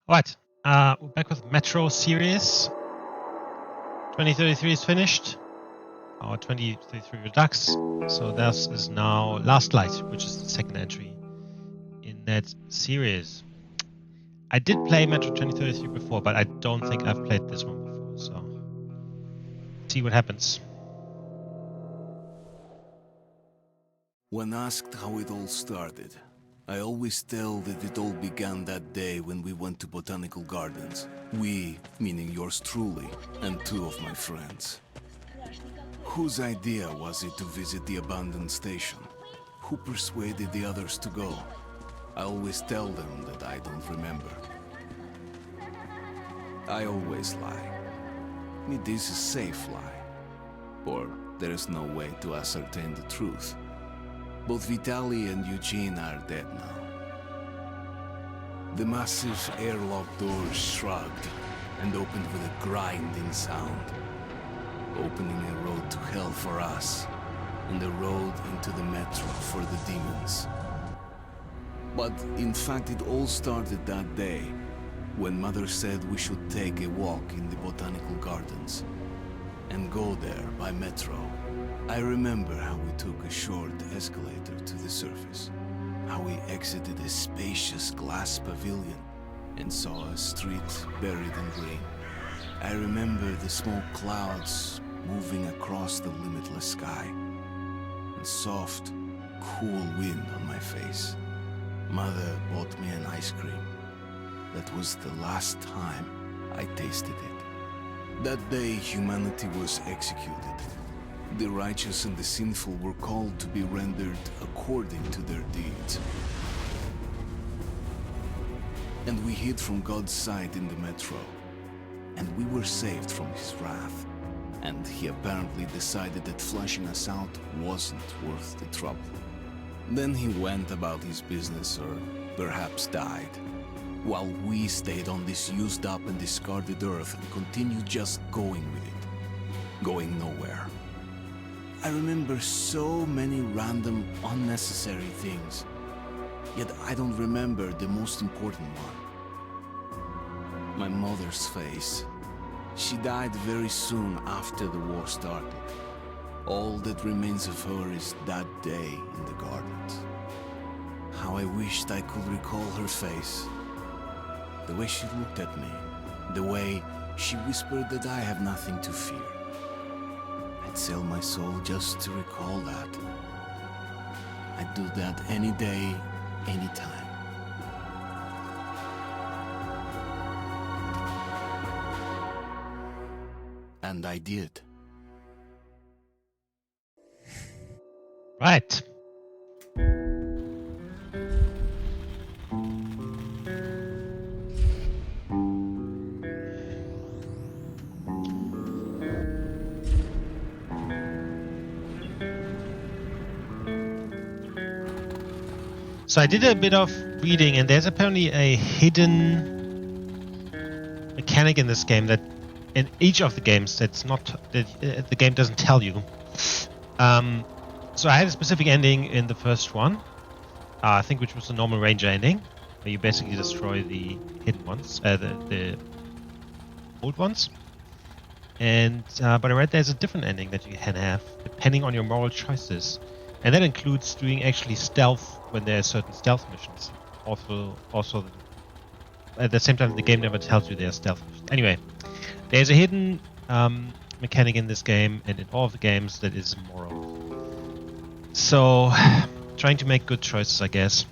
Alright, we're back with Metro series. 2033 is finished. Our 2033 Redux. So this is now Last Light, which is the second entry in that series. I did play Metro 2033 before, but I don't think I've played this one before, so see what happens. When asked how it all started, I always tell that it all began that day when we went to Botanical Gardens. We, meaning yours truly, and two of my friends. Whose idea was it to visit the abandoned station? Who persuaded the others to go? I always tell them that I don't remember. I always lie. It is a safe lie. Or there is no way to ascertain the truth. Both Vitaly and Eugene are dead now. The massive airlock doors shrugged and opened with a grinding sound, opening a road to hell for us and a road into the metro for the demons. But in fact, it all started that day when Mother said we should take a walk in the Botanical Gardens and go there by metro. I remember how we took a short escalator to the surface, how we exited a spacious glass pavilion and saw a street buried in green. I remember the smoke clouds moving across the limitless sky and soft, cool wind on my face. Mother bought me an ice cream. That was the last time I tasted it. That day, humanity was executed. The righteous and the sinful were called to be rendered according to their deeds. And we hid from God's sight in the metro. And we were saved from his wrath. And he apparently decided that flushing us out wasn't worth the trouble. Then he went about his business, or perhaps died, while we stayed on this used up and discarded earth and continued just going with it, going nowhere. I remember so many random, unnecessary things, yet I don't remember the most important one. My mother's face. She died very soon after the war started. All that remains of her is that day in the gardens. How I wished I could recall her face. The way she looked at me. The way she whispered that I have nothing to fear. I'd sell my soul just to recall that. I'd do that any day, any time. And I did. Right. So I did a bit of reading, and there's apparently a hidden mechanic in this game that in each of the games that's not that the game doesn't tell you. So I had a specific ending in the first one, I think, which was the normal ranger ending, where you basically destroy the hidden ones, the old ones. And but I read there's a different ending that you can have depending on your moral choices, and that includes doing actually stealth when there are certain stealth missions. Also, at the same time, the game never tells you there's stealth missions. Anyway, there's a hidden mechanic in this game and in all of the games that is moral. So, trying to make good choices, I guess.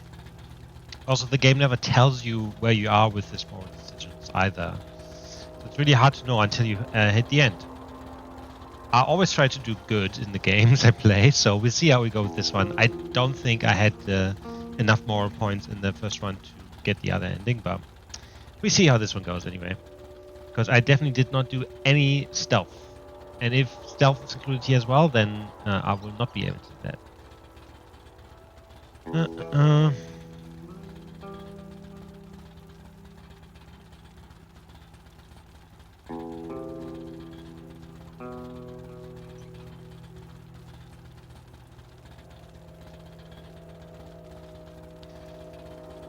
Also, the game never tells you where you are with this moral decisions either. So it's really hard to know until you hit the end. I always try to do good in the games I play, so we'll see how we go with this one. I don't think I had enough moral points in the first one to get the other ending, but we see how this one goes anyway. Because I definitely did not do any stealth. And if stealth is included here as well, then I will not be able to do that.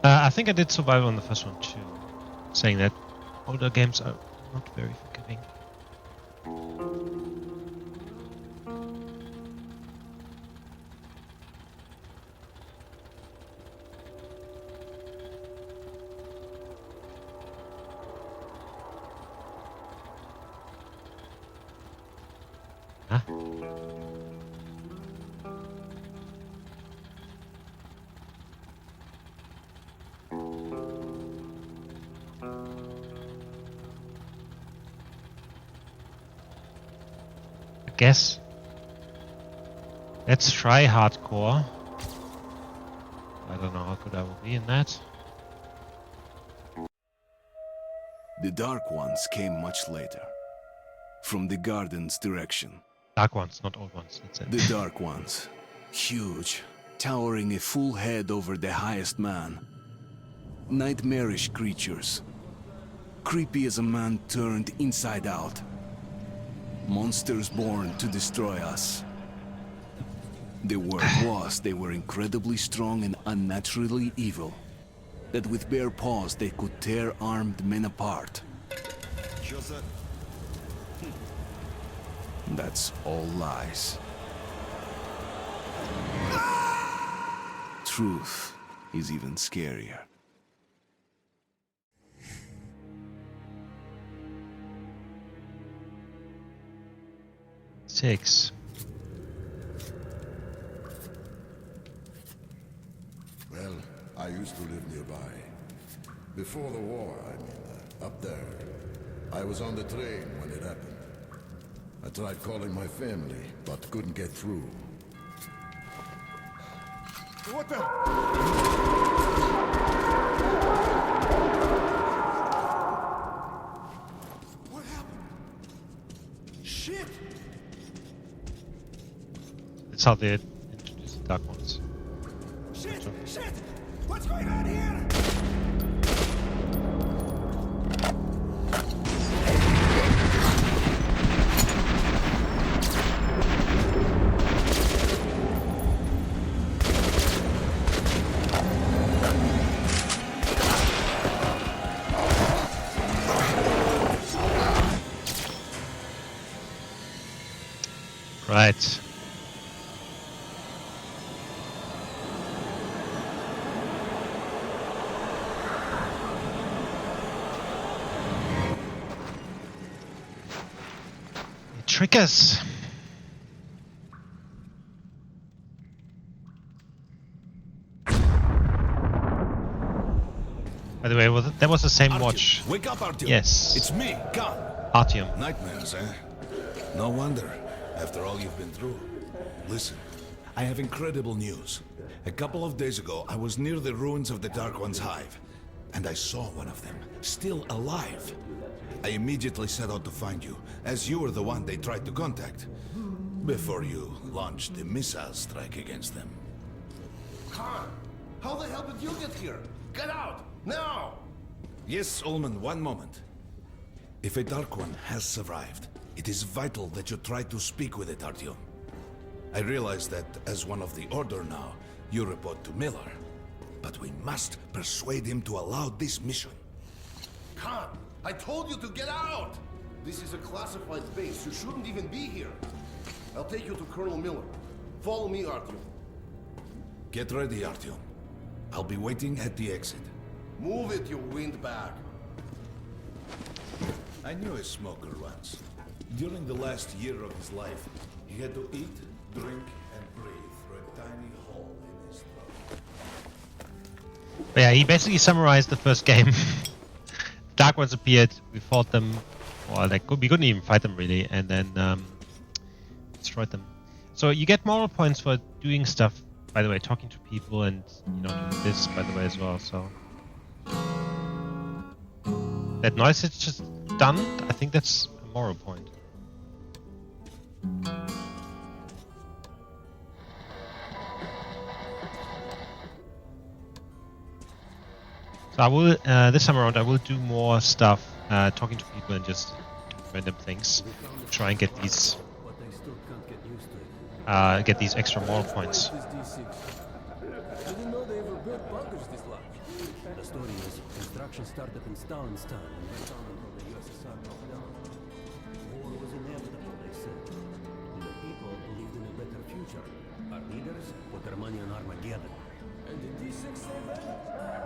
I think I did survival on the first one too. saying that older games are not very forgiving. Huh? I guess let's try hardcore. I don't know how good I will be in that. The Dark Ones came much later, from the garden's direction. Dark ones, not old ones. That's it. The Dark Ones, huge, towering a full head over the highest man. Nightmarish creatures, creepy as a man turned inside out. Monsters born to destroy us. The word was they were incredibly strong and unnaturally evil. That with bare paws they could tear armed men apart. That's all lies. Truth is even scarier. Six. Well, I used to live nearby. Before the war, I mean, up there. I was on the train when it happened. I tried calling my family, but couldn't get through. What the? What happened? Shit! That's how they introduce the Dark Ones. Shit! Shit! What's going on here? Right. They trick us. By the way, that was the same watch. Wake up, Artyom. Yes. It's me, Khan. Artyom. Nightmares, eh? No wonder, after all you've been through. Listen, I have incredible news. A couple of days ago, I was near the ruins of the Dark One's hive, and I saw one of them, still alive. I immediately set out to find you, as you were the one they tried to contact, before you launched the missile strike against them. Khan, how the hell did you get here? Get out! Now! Yes, Ullman, one moment. If a Dark One has survived, it is vital that you try to speak with it, Artyom. I realize that, as one of the Order now, you report to Miller. But we must persuade him to allow this mission. Khan, I told you to get out! This is a classified base. You shouldn't even be here. I'll take you to Colonel Miller. Follow me, Artyom. Get ready, Artyom. I'll be waiting at the exit. Move it, you windbag. I knew a smoker once. During the last year of his life, he had to eat, drink, and breathe through a tiny hole in his throat. But yeah, he basically summarized the first game. Dark Ones appeared, we fought them, or we couldn't even fight them really, and then destroyed them. So you get moral points for doing stuff, by the way, talking to people and, doing this, by the way, as well, so... That noise it's just done, I think that's a moral point. So I will, this time around, I will do more stuff, talking to people and just random things. Try and get these extra moral points. I didn't know they ever built bunkers this large. The story is construction Construction started in Stalin's time and went on until the USSR broke down. War was inevitable, they said. And the people believed in a better future. Our leaders put their money on Armageddon. And did D6 save them?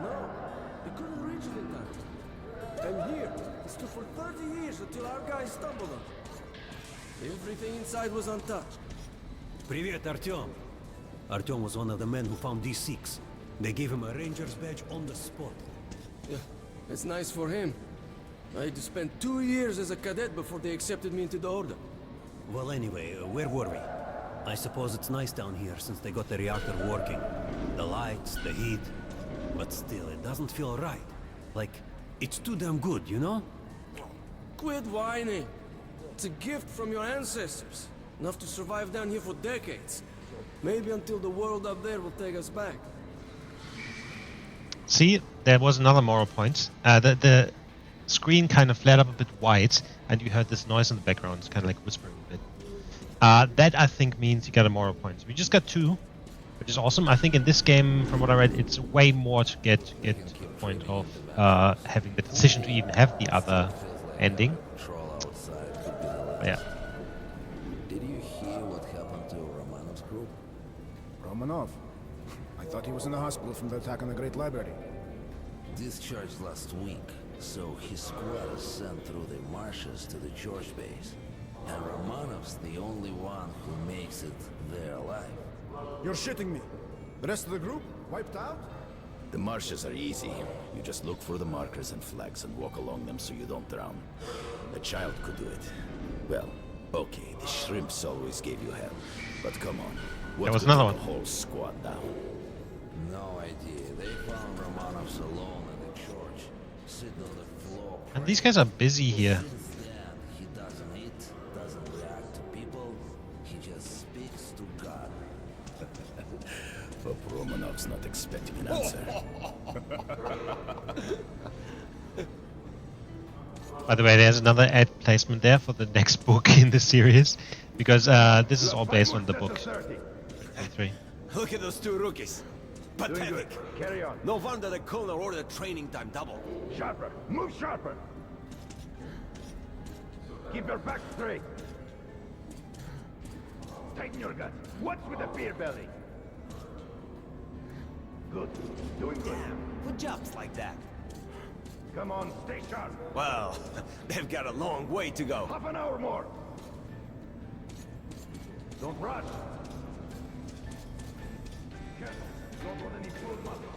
No, they couldn't reach it in time. And here, it stood for 30 years until our guys stumbled on it. Everything inside was untouched. Привет, Artyom. Artyom was one of the men who found D6. They gave him a ranger's badge on the spot. Yeah, it's nice for him. I had to spend 2 years as a cadet before they accepted me into the order. Well, anyway, where were we? I suppose it's nice down here since they got the reactor working. The lights, the heat. But still, it doesn't feel right. Like, it's too damn good, you know? Quit whining. It's a gift from your ancestors. Enough to survive down here for decades. Maybe until the world up there will take us back. See, there was another moral point. The screen kind of flared up a bit wide, and you heard this noise in the background. It's kind of like whispering a bit. That, I think, means you get a moral point. We just got 2, which is awesome. I think in this game, from what I read, it's way more to get to the point of having the decision to even have the other ending. But yeah. Did you hear what happened to Romanov's group? Romanov? I thought he was in the hospital from the attack on the Great Library. Discharged last week, so his squad is sent through the marshes to the George base. And Romanov's the only one who makes it there alive. You're shitting me. The rest of the group? Wiped out? The marshes are easy. You just look for the markers and flags and walk along them so you don't drown. A child could do it. Well, okay, the shrimps always gave you hell. But come on. What There was could another take one. a whole squad down? No idea. They found Romanov's alone in the church, sitting on the floor. And these guys are busy here. Since then, he doesn't eat, doesn't react to people. He just speaks to God. Hope Romanov's not expecting an answer. By the way, there's another ad placement there for the next book in the series, because this is all based on the book. 23. Look at those 2 rookies. Pathetic. Carry on. No wonder the colonel ordered training time double. Sharper! Move sharper! Keep your back straight! Tighten your guts. What's with the beer belly? Good. Doing good. What jobs like that? Come on, stay sharp. Well, they've got a long way to go. Half an hour more. Don't rush. Careful. Don't want any full muscle.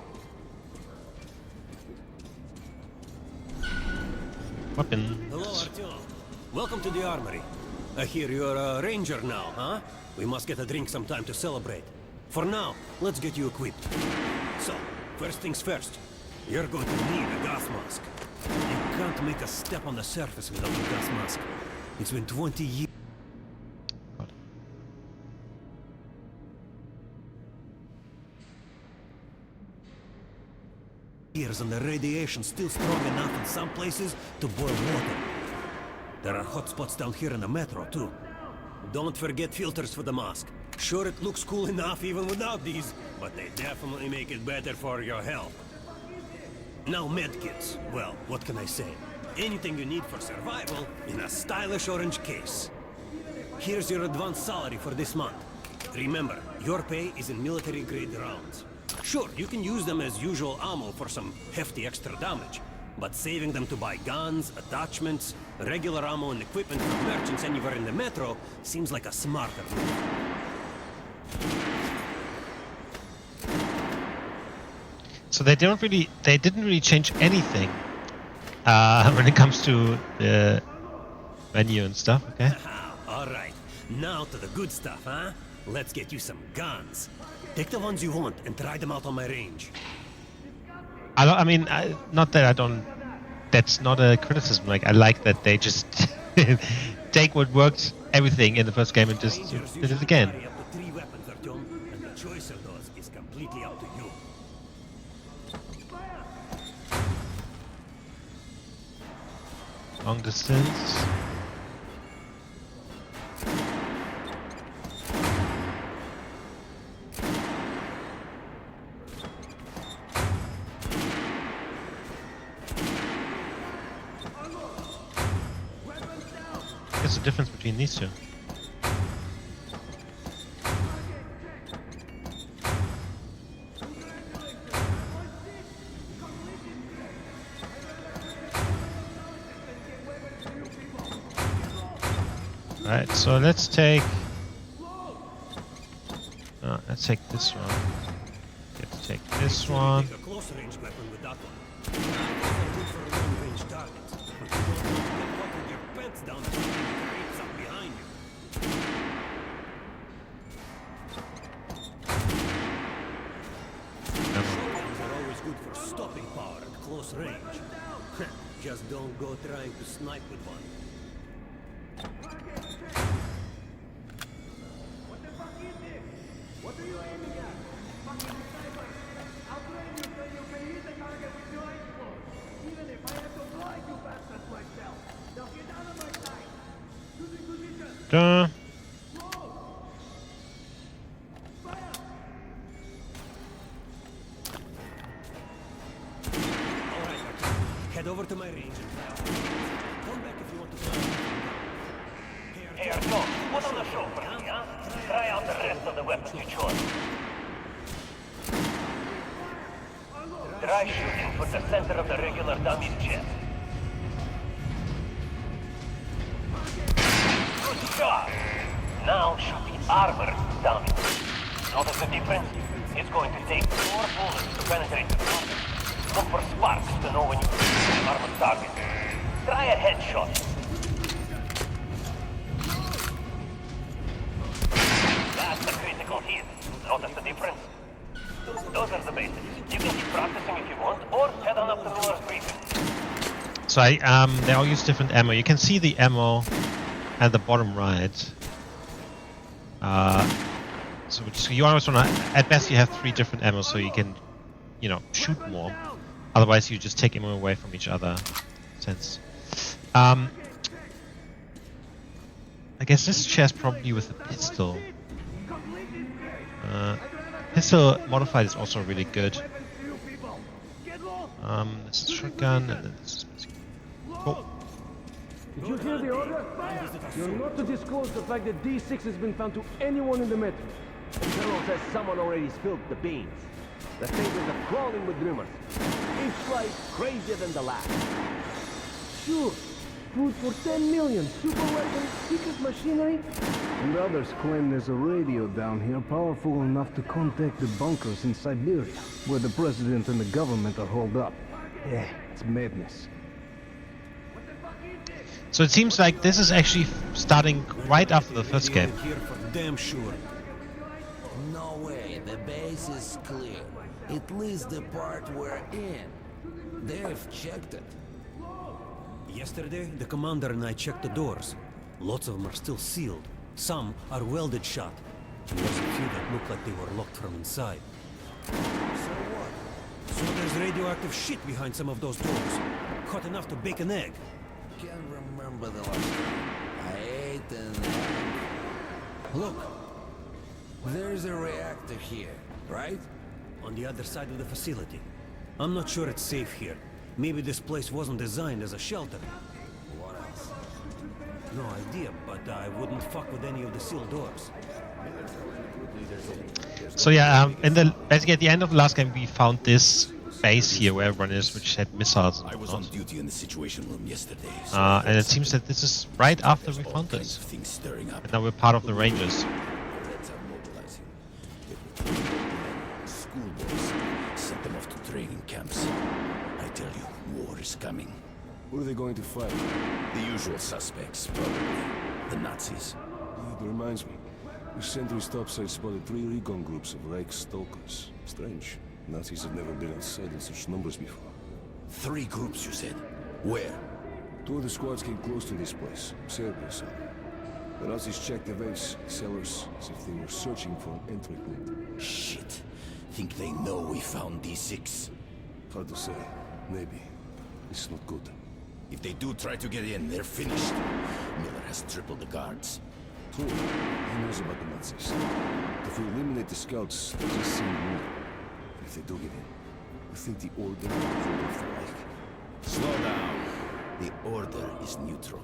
Weapon. Hello, Artyom. Welcome to the armory. I hear you're a ranger now, huh? We must get a drink sometime to celebrate. For now, let's get you equipped. So, first things first. You're going to need a gas mask. You can't make a step on the surface without a gas mask. It's been 20 years and the radiation's still strong enough in some places to boil water. There are hot spots down here in the metro, too. Don't forget filters for the mask. Sure, it looks cool enough even without these, but they definitely make it better for your health. Now medkits. Well, what can I say? Anything you need for survival in a stylish orange case. Here's your advance salary for this month. Remember, your pay is in military-grade rounds. Sure, you can use them as usual ammo for some hefty extra damage, but saving them to buy guns, attachments, regular ammo and equipment for merchants anywhere in the metro seems like a smarter move. So they didn't really change anything when it comes to the menu and stuff. Okay. All right, now to the good stuff, huh? Let's get you some guns. Take the ones you want and try them out on my range. Not that I don't. That's not a criticism. Like, I like that they just take what worked, everything in the first game, and just did it again. Carry up to 3 weapons, Artyom, and the choice of those is completely up to you. Long distance. is the difference between these two? Alright, so let's take this one. Let's take this one. Take a close range weapon with that one. Good for long range targets, but you don't want to get caught with your pants down and create something behind you. Shotguns are always good for stopping power at close range. Just don't go trying to snipe with one. Duh. Alright, head over to my range and fire. Come back if you want to fly. Here, John, put on the show for me, huh? Try out the rest of the weapons you chose. Try shooting for the center of the regular dummy's chest. Good shot! Now shoot the armored dummy. Notice the difference? It's going to take 4 bullets to penetrate the target. Look for sparks to know when you hit the armored target. Try a headshot. That's the critical hit. Notice the difference? Those are the basics. You can keep practicing if you want, or head on up to Miller's briefing. So they all use different ammo. You can see the ammo at the bottom right. So you always want to, at best you have 3 different ammo, so you can, shoot more. Otherwise you just take ammo away from each other. Sense. I guess this chest probably with a pistol. Pistol modified is also really good. This is shotgun, and then this is basically. Oh. Did you hear the order? You're not to disclose the fact that D6 has been found to anyone in the metro. The colonel says someone already spilled the beans. The papers are crawling with rumors. Each flight crazier than the last. Sure. Food for 10 million. Super weapons, secret machinery. And others claim there's a radio down here powerful enough to contact the bunkers in Siberia, where the president and the government are holed up. Yeah, it's madness. So it seems like this is actually starting right after the first game. Here for damn sure. No way, the base is clear. At least the part we're in. They've checked it. Yesterday, the commander and I checked the doors. Lots of them are still sealed. Some are welded shut. And there's a few that look like they were locked from inside. So what? So there's radioactive shit behind some of those doors. Hot enough to bake an egg. Can't remember the last time I ate an egg. Look, there's a reactor here, right? On the other side of the facility. I'm not sure it's safe here. Maybe this place wasn't designed as a shelter. What else? No idea, but I wouldn't fuck with any of the sealed doors. So yeah, basically at the end of the last game we found this base here where everyone is, which had missiles. I was on duty in the Situation Room yesterday. So and it seems that this is right after we found this. things stirring up. And now we're part of the Rangers. Reds are mobilizing. Schoolboys sent them off to training camps. I tell you, war is coming. Who are they going to fight? The usual suspects, probably. The Nazis. It reminds me. The sentry's topside spotted 3 recon groups of Reich stalkers. Strange. Nazis have never been outside in such numbers before. 3 groups, you said? Where? 2 of the squads came close to this place. Cerberus. The Nazis checked the base, cellars, as if they were searching for an entry point. Shit. Think they know we found D6? Hard to say. Maybe. This is not good. If they do try to get in, they're finished. Miller has tripled the guards. True. He knows about the Nazis. If we eliminate the scouts, they'll just send more. If they do get in, I think the order will fall off the Reich. Slow down. The Order is neutral.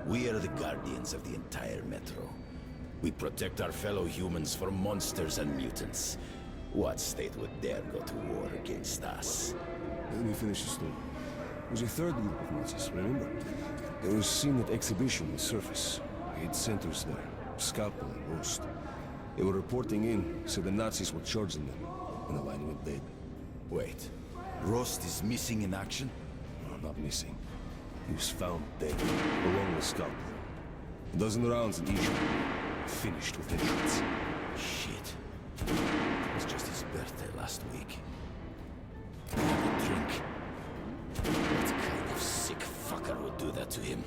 We are the guardians of the entire metro. We protect our fellow humans from monsters and mutants. What state would dare go to war against us? Let me finish the story. There was a third group of Nazis, remember? They were seen at exhibition in Surface. We had centers there, Scalpel and Roast. They were reporting in, said the Nazis were charging them, and the line went dead. Wait, Rost is missing in action? No, not missing. He was found dead, along with Scalpel. A dozen rounds in each, finished with headshots. Shit. It was just his birthday last week. Have a drink. What kind of sick fucker would do that to him?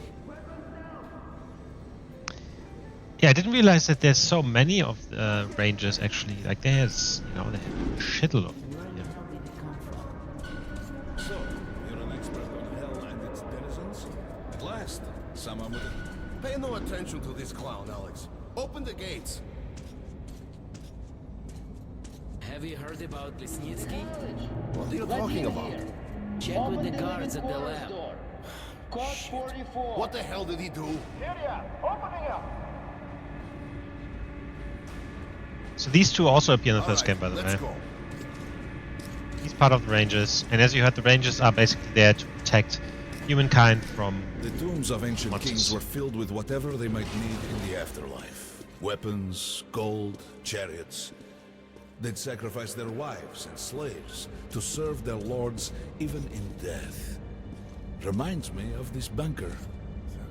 Yeah, I didn't realize that there's so many of the Rangers actually. Like there's, they have a shitload of them. So, you're an expert on hell and its denizens? At last, someone with a... Pay no attention to this clown, Alex. Open the gates. Have you heard about Lesnitsky? What are you talking about? Check with the guards at the lab. Code 44. What the hell did he do? Area, opening up. So these two also appear in the first Alright, game, by the let's way. go. He's part of the Rangers, and as you heard, the Rangers are basically there to protect humankind from The tombs of ancient monsters. kings were filled with whatever they might need in the afterlife. Weapons, gold, chariots. They'd sacrifice their wives and slaves to serve their lords even in death. Reminds me of this bunker.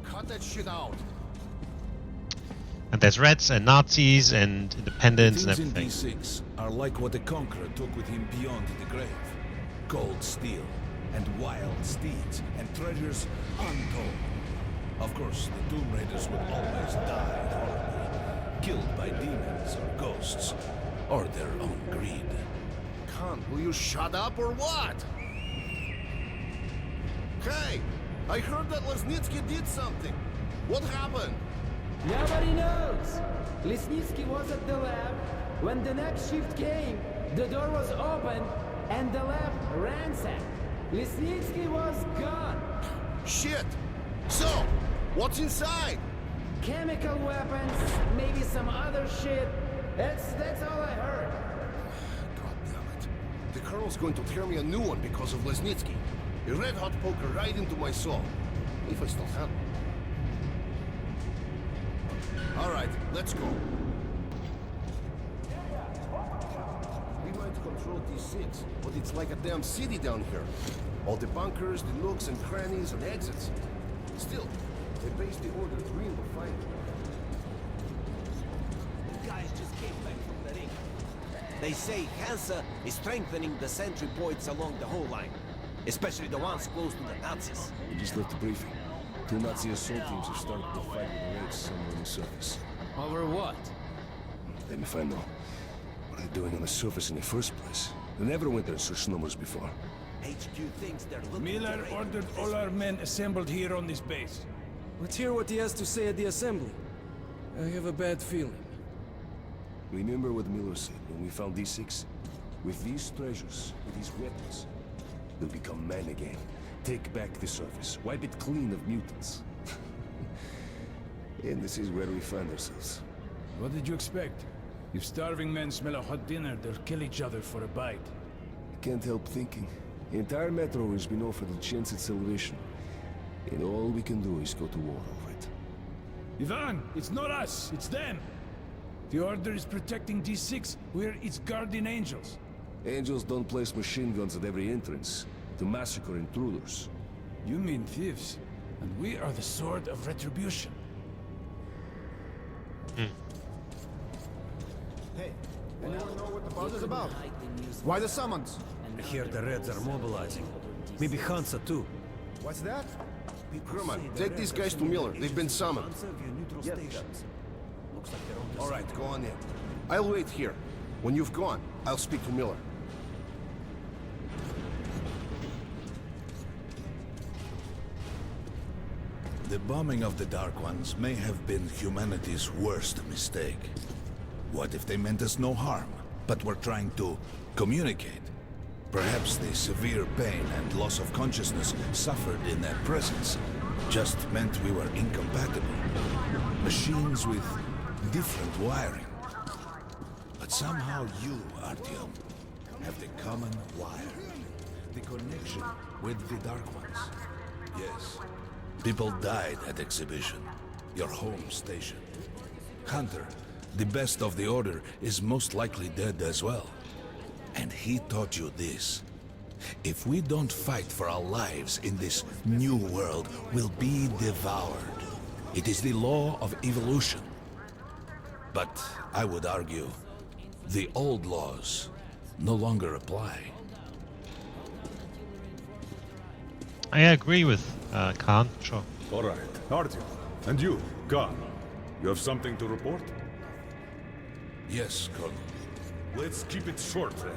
Cut that shit out. And there's Reds and Nazis and independents and Things everything. in D6 are like what the Conqueror took with him beyond the grave. Gold steel, and wild steeds, and treasures untold. Of course, the Tomb Raiders would always die horribly, killed by demons or ghosts, or their own greed. Khan, will you shut up or what? Hey, I heard that Lesnitsky did something. What happened? Nobody knows. Lesnitsky was at the lab. When the next shift came, the door was open and the lab ransacked. Lesnitsky was gone. Shit! So, what's inside? Chemical weapons, maybe some other shit. That's all I heard. God damn it. The Colonel's going to tear me a new one because of Lesnitsky. A red-hot poker right into my soul. If I still have it. Alright, let's go. We might control D6, but it's like a damn city down here. All the bunkers, the nooks and crannies and exits. Still, they base the Order 3 in the fight. The guys just came back from the ring. They say Hansa is strengthening the sentry points along the whole line, especially the ones close to the Nazis. We just left the briefing. 2 Nazi assault teams have started the fight with the Reds somewhere on the surface. Over what? Let me find out. What are they doing on the surface in the first place? They never went there in such numbers before. HQ thinks they're looking Miller to ordered all our men assembled here on this base. Let's hear what he has to say at the assembly. I have a bad feeling. Remember what Miller said when we found D6? With these treasures, with these weapons, we'll become men again. Take back the surface. Wipe it clean of mutants. And this is where we find ourselves. What did you expect? If starving men smell a hot dinner, they'll kill each other for a bite. I can't help thinking. The entire metro has been offered a chance at salvation. And all we can do is go to war over it. Ivan, it's not us, it's them. The Order is protecting D6. We're its guardian angels. Angels don't place machine guns at every entrance to massacre intruders. You mean thieves. And we are the sword of retribution. Hey, anyone know what the buzz is about? Why the summons? I hear the Reds are mobilizing. Maybe Hansa too. What's that? Kerman, take these guys to Miller. They've been summoned. All right, go on in. I'll wait here. When you've gone, I'll speak to Miller. The bombing of the Dark Ones may have been humanity's worst mistake. What if they meant us no harm, but were trying to communicate? Perhaps the severe pain and loss of consciousness suffered in their presence just meant we were incompatible. Machines with different wiring. But somehow you, Artyom, have the common wire. The connection with the Dark Ones. Yes. People died at Exhibition, your home station. Hunter, the best of the Order, is most likely dead as well. And he taught you this. If we don't fight for our lives in this new world, we'll be devoured. It is the law of evolution. But I would argue, the old laws no longer apply. I agree with Khan, sure. All right, Artyom. And you, Khan. You have something to report? Yes, Colonel. Let's keep it short, then.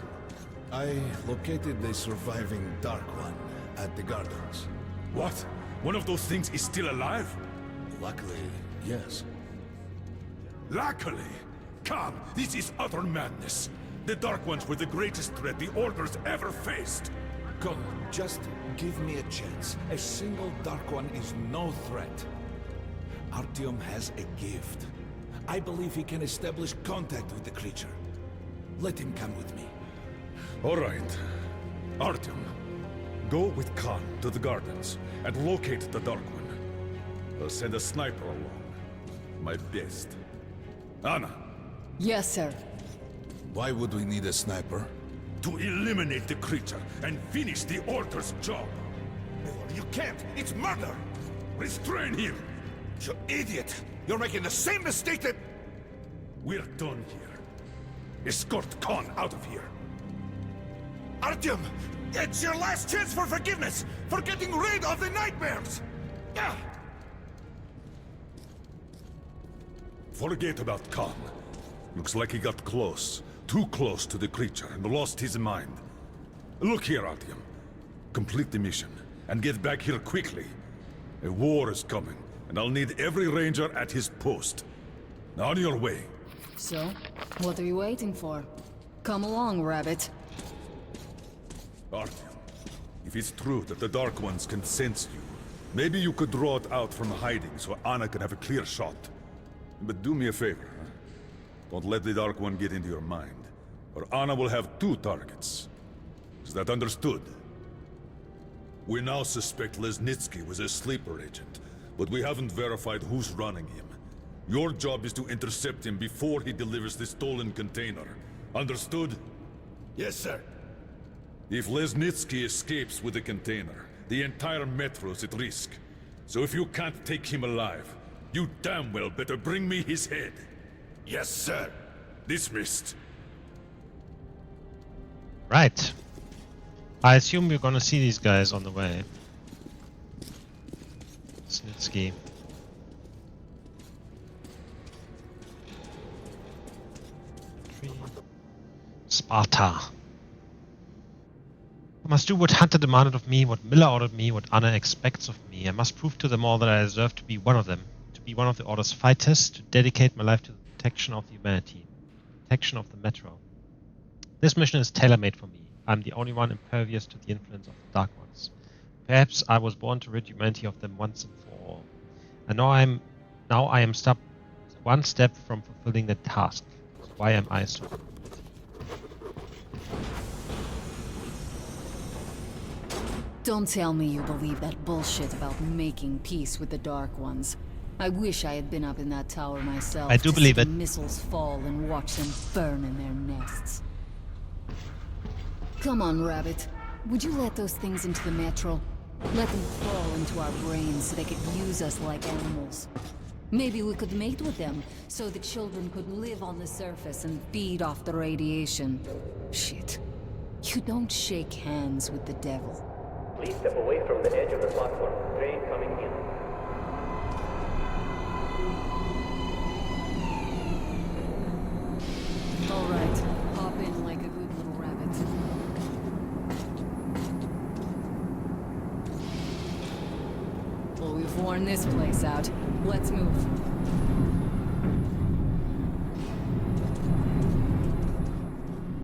I located the surviving Dark One at the gardens. What? One of those things is still alive? Luckily, yes. Luckily? Khan, this is utter madness. The Dark Ones were the greatest threat the Order's ever faced. Colonel, just give me a chance. A single Dark One is no threat. Artyom has a gift. I believe he can establish contact with the creature. Let him come with me. All right. Artyom, go with Khan to the gardens and locate the Dark One. I'll send a sniper along. My best. Anna. Yes, sir. Why would we need a sniper? To eliminate the creature and finish the Order's job. You can't! It's murder! Restrain him! You idiot! You're making the same mistake that... We're done here. Escort Khan out of here. Artyom! It's your last chance for forgiveness! For getting rid of the nightmares! Forget about Khan. Looks like he got close. Too close to the creature and lost his mind. Look here, Artyom. Complete the mission and get back here quickly. A war is coming, and I'll need every ranger at his post. On your way. So, what are you waiting for? Come along, Rabbit. Artyom, if it's true that the Dark Ones can sense you, maybe you could draw it out from hiding so Anna can have a clear shot. But do me a favor, huh? Don't let the Dark One get into your mind, or Anna will have 2 targets. Is that understood? We now suspect Lesnitsky was a sleeper agent, but we haven't verified who's running him. Your job is to intercept him before he delivers the stolen container. Understood? Yes, sir. If Lesnitsky escapes with the container, the entire metro's at risk. So if you can't take him alive, you damn well better bring me his head. Yes, sir. Dismissed. Right. I assume we're gonna see these guys on the way. Snitsky. Sparta. I must do what Hunter demanded of me, what Miller ordered me, what Anna expects of me. I must prove to them all that I deserve to be one of them, to be one of the Order's fighters, to dedicate my life to the protection of humanity, protection of the Metro. This mission is tailor-made for me. I'm the only one impervious to the influence of the Dark Ones. Perhaps I was born to rid humanity of them once and for all. And now I am one step from fulfilling that task. So why am I so? Don't tell me you believe that bullshit about making peace with the Dark Ones. I wish I had been up in that tower myself. I do believe to see it. the missiles fall and watch them burn in their nests. Come on, Rabbit. Would you let those things into the Metro? Let them crawl into our brains so they could use us like animals. Maybe we could mate with them, so the children could live on the surface and feed off the radiation. Shit. You don't shake hands with the devil. Please step away from the edge of the platform. Train coming in. Alright, hop in like a good little rabbit. Well, we've worn this place out. Let's move.